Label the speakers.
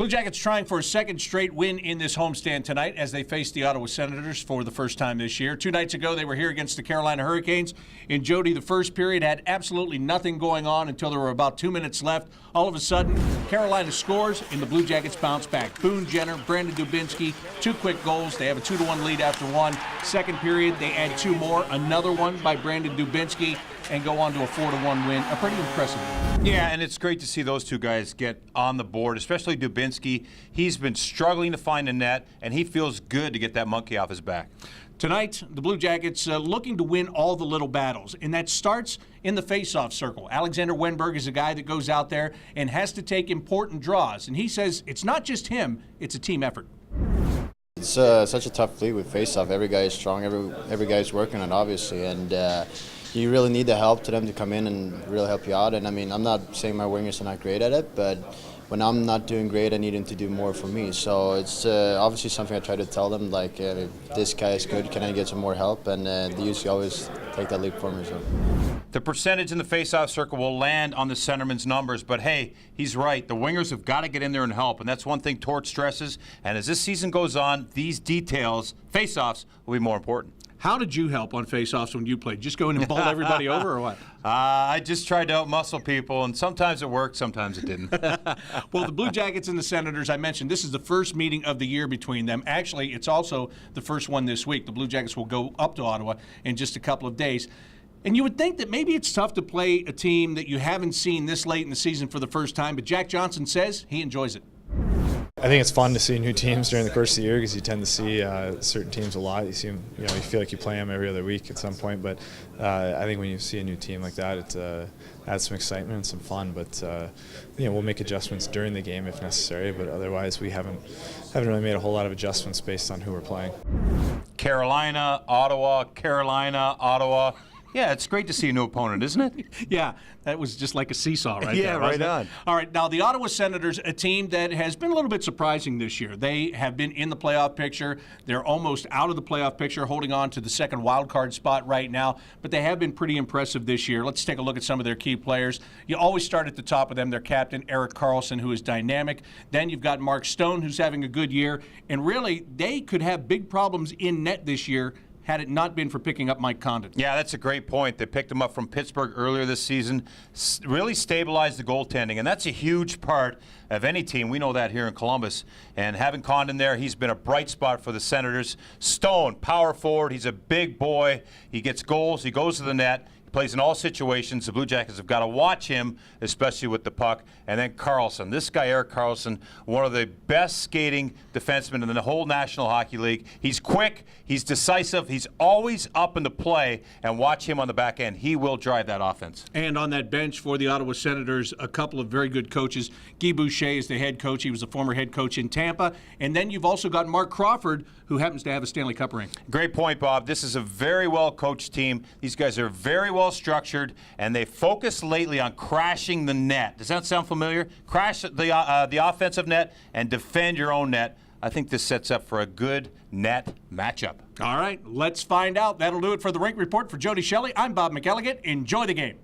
Speaker 1: Blue Jackets trying for a second straight win in this homestand tonight as they face the Ottawa Senators for the first time this year. 2 nights ago, they were here against the Carolina Hurricanes. In Jody, the first period had absolutely nothing going on until there were about 2 minutes left. All of a sudden, Carolina scores, and the Blue Jackets bounce back. Boone Jenner, Brandon Dubinsky, 2 quick goals. They have a 2-1 lead after one. Second period, they add 2 more. Another one by Brandon Dubinsky, and go on to a 4-1 win. A pretty impressive win.
Speaker 2: Yeah, and it's great to see those two guys get on the board, especially Dubinsky. He's been struggling to find a net, and he feels good to get that monkey off his back.
Speaker 1: Tonight, the Blue Jackets looking to win all the little battles, and that starts in the face-off circle. Alexander Wenberg is a guy that goes out there and has to take important draws, and he says it's not just him, it's a team effort.
Speaker 3: It's such a tough league with face-off. Every guy is strong, every guy's working on it, obviously, and you really need the help to them to come in and really help you out. And I mean, I'm not saying my wingers are not great at it, but when I'm not doing great, I need them to do more for me. So it's obviously something I try to tell them, like, if this guy is good, can I get some more help? And they usually always take that leap for me. So.
Speaker 2: The percentage in the face-off circle will land on the centerman's numbers, but hey, he's right. The wingers have got to get in there and help, and that's one thing Torch stresses. And as this season goes on, these details, face-offs, will be more important.
Speaker 1: How did you help on face-offs when you played? Just go in and bowl everybody over, or what?
Speaker 2: I just tried to out-muscle people, and sometimes it worked, sometimes it didn't.
Speaker 1: Well, the Blue Jackets and the Senators, I mentioned, this is the first meeting of the year between them. Actually, it's also the first one this week. The Blue Jackets will go up to Ottawa in just a couple of days. And you would think that maybe it's tough to play a team that you haven't seen this late in the season for the first time, but Jack Johnson says he enjoys it.
Speaker 4: I think it's fun to see new teams during the course of the year because you tend to see certain teams a lot. You see them, you feel like you play them every other week at some point. But I think when you see a new team like that, it adds some excitement and some fun. But we'll make adjustments during the game if necessary. But otherwise, we haven't really made a whole lot of adjustments based on who we're playing.
Speaker 2: Carolina, Ottawa, Carolina, Ottawa. Yeah, it's great to see a new opponent, isn't it?
Speaker 1: Yeah, that was just like a seesaw right
Speaker 2: yeah,
Speaker 1: there.
Speaker 2: Right on.
Speaker 1: All right, now the Ottawa Senators, a team that has been a little bit surprising this year. They have been in the playoff picture. They're almost out of the playoff picture, holding on to the second wild card spot right now, but they have been pretty impressive this year. Let's take a look at some of their key players. You always start at the top of them. Their captain, Erik Karlsson, who is dynamic. Then you've got Mark Stone, who's having a good year, and really, they could have big problems in net this year had it not been for picking up Mike Condon.
Speaker 2: Yeah, that's a great point. They picked him up from Pittsburgh earlier this season, really stabilized the goaltending, and that's a huge part of any team. We know that here in Columbus. And having Condon there, he's been a bright spot for the Senators. Stone, power forward, he's a big boy. He gets goals, he goes to the net. He plays in all situations. The Blue Jackets have got to watch him, especially with the puck. And then Karlsson. This guy, Erik Karlsson, one of the best skating defensemen in the whole National Hockey League. He's quick. He's decisive. He's always up in the play. And watch him on the back end. He will drive that offense.
Speaker 1: And on that bench for the Ottawa Senators, a couple of very good coaches. Guy Boucher is the head coach. He was a former head coach in Tampa. And then you've also got Mark Crawford, who happens to have a Stanley Cup ring.
Speaker 2: Great point, Bob. This is a very well-coached team. These guys are very well-structured, and they focus lately on crashing the net. Does that sound familiar? Crash the offensive net and defend your own net. I think this sets up for a good net matchup.
Speaker 1: All right, let's find out. That'll do it for the Rink Report. For Jody Shelley, I'm Bob McElligott. Enjoy the game.